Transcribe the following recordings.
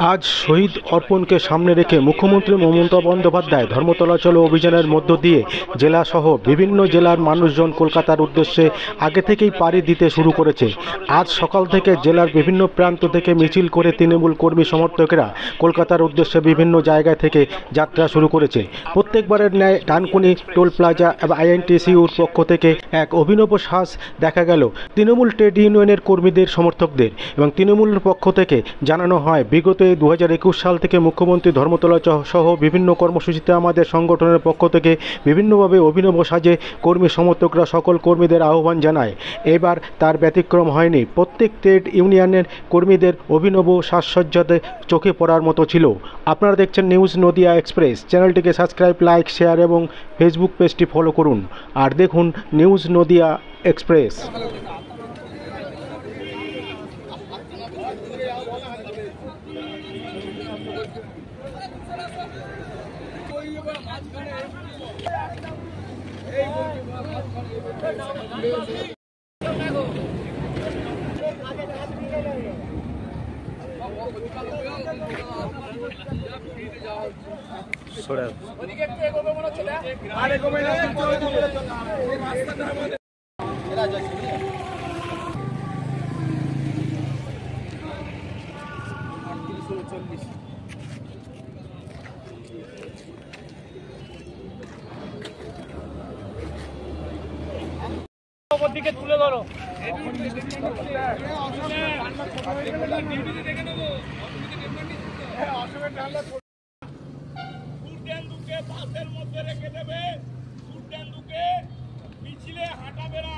আজ শহীদ অর্পণকে সামনে রেখে মুখ্যমন্ত্রী মমতা বন্দ্যোপাধ্যায় ধর্মতলা চলো অভিযানের মধ্য দিয়ে জেলাসহ বিভিন্ন জেলার মানুষজন কলকাতার উদ্দেশ্যে আগে থেকেই পাড়ি দিতে শুরু করেছে। আজ সকাল থেকে জেলার বিভিন্ন প্রান্ত থেকে মিছিল করে তৃণমূল কর্মী সমর্থকেরা কলকাতার উদ্দেশ্যে বিভিন্ন জায়গা থেকে যাত্রা শুরু করেছে। প্রত্যেকবারের ন্যায় ডানকুনি টোল প্লাজা এবং আইএনটিসিউর পক্ষ থেকে এক অভিনব সাজ দেখা গেল তৃণমূল ট্রেড ইউনিয়নের কর্মীদের সমর্থকদের, এবং তৃণমূলের পক্ষ থেকে জানানো হয় বিগত 2021 সাল থেকে মুখ্যমন্ত্রী ধর্মতলা সহ বিভিন্ন কর্মসূচিতে আমাদের সংগঠনের পক্ষ থেকে বিভিন্নভাবে অভিনব সাজে কর্মী সমর্থকরা সকল কর্মীদের আহ্বান জানায়। এবার তার ব্যতিক্রম হয়নি। প্রত্যেক ট্রেড ইউনিয়নের কর্মীদের অভিনব সাজসজ্জাতে চোখে পড়ার মতো ছিল। আপনারা দেখছেন নিউজ নদিয়া এক্সপ্রেস। চ্যানেলটিকে সাবস্ক্রাইব, লাইক, শেয়ার এবং ফেসবুক পেজটি ফলো করুন আর দেখুন নিউজ নদিয়া এক্সপ্রেস। দিকে তুলে ধরো। বাসের মধ্যে রেখে দেবে, মিছিলে হাঁটাবে না।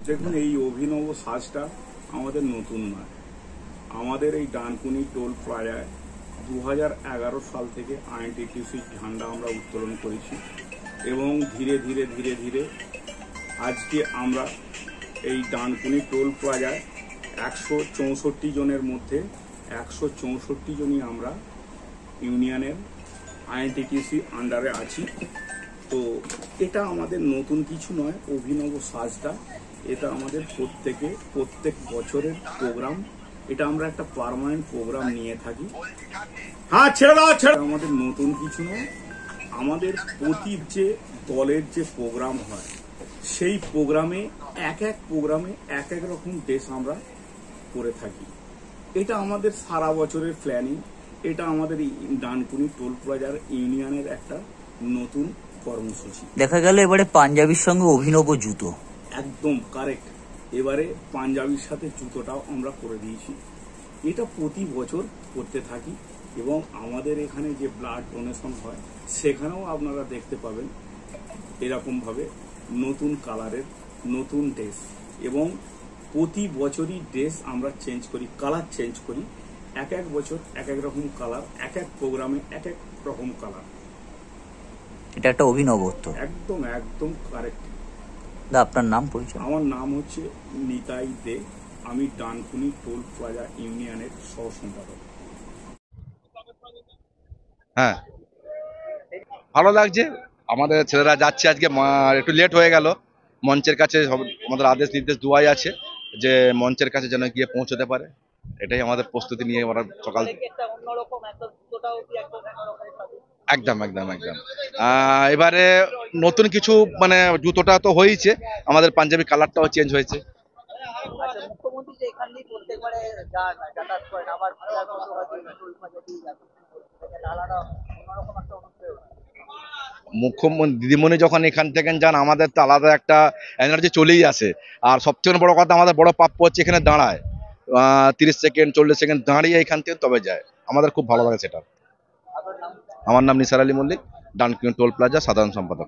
দেখুন, এই অভিনব সাজটা আমাদের নতুন নয়। আমাদের এই ডানকুনি টোল প্লাজায় 2011 সাল থেকে আইএনটিটিসি ঝান্ডা আমরা উত্তোলন করেছি এবং ধীরে ধীরে ধীরে ধীরে আজকে আমরা এই ডানকুনি টোল প্লাজায় 164 জনের মধ্যে 164 জনই আমরা ইউনিয়নের আইএনটিটিসি আন্ডারে আছি। তো এটা আমাদের নতুন কিছু নয়, অভিনব সাজটা এটা আমাদের প্রত্যেক বছরের প্রোগ্রাম। এটা আমরা একটা পার্মানেন্ট প্রোগ্রাম নিয়ে থাকি। হ্যাঁ, ছেড়ে দাও। আমাদের নতুন কিছু নয়। আমাদের প্রতি যে দলের যে প্রোগ্রাম হয় সেই প্রোগ্রামে এক এক রকম ড্রেস আমরা করে থাকি। এটা আমাদের সারা বছরের প্ল্যানিং। এটা আমাদের ডানকুনি টোল প্লাজার ইউনিয়নের একটা নতুন কর্মসূচি। দেখা গেল এবারে পাঞ্জাবির সঙ্গে অভিনব জুতো। একদম কারেক্ট। এবারে পাঞ্জাবির সাথে জুতোটাও আমরা করে দিয়েছি। এটা প্রতি বছর করতে থাকি এবং আমাদের এখানে যে ব্লাড ডোনেশন হয় সেখানেও আপনারা দেখতে পাবেন এরকমভাবে নতুন কালারের নতুন ড্রেস, এবং প্রতি বছরই ড্রেস আমরা চেঞ্জ করি, কালার চেঞ্জ করি। এক বছর এক রকম কালার, এক প্রোগ্রামে এক রকম কালার। এটা একটা অভিনবত্ব। একদম কারেক্ট। আপনার নাম পরিচয়? আমার নাম হচ্ছে নিতাই দে। আমি ডানকুনি টোল প্লাজা ইউনিয়নের সহ সম্পাদক। হ্যাঁ, ভালো লাগছে। আমাদের ছেলেরা যাচ্ছে, আজকে একটু লেট হয়ে গেল। মঞ্চের কাছে আমাদের আদেশ নির্দেশ দেওয়াই আছে যে মঞ্চের কাছে যেন গিয়ে পৌঁছতে পারে। এটাই আমাদের প্রস্তুতি নিয়ে ওরা সকাল একদম। এবারে নতুন কিছু মানে জুতোটা তো হয়েছে, আমাদের পাঞ্জাবি কালারটাও চেঞ্জ হয়েছে। মুখ্যমন্ত্রী দিদিমণি যখন এখান থেকে যান আমাদের তো আলাদা একটা এনার্জি চলেই আসে। আর সবচেয়ে বড় কথা, আমাদের বড় প্রাপ্য হচ্ছে এখানে দাঁড়ায় 30 সেকেন্ড 40 সেকেন্ড দাঁড়িয়ে এখান থেকে তবে যায়। আমাদের খুব ভালো লাগে সেটা। আমার নাম নিসার আলী মল্লিক, ডানকুনি টোল প্লাজা সাধারণ সম্পাদক।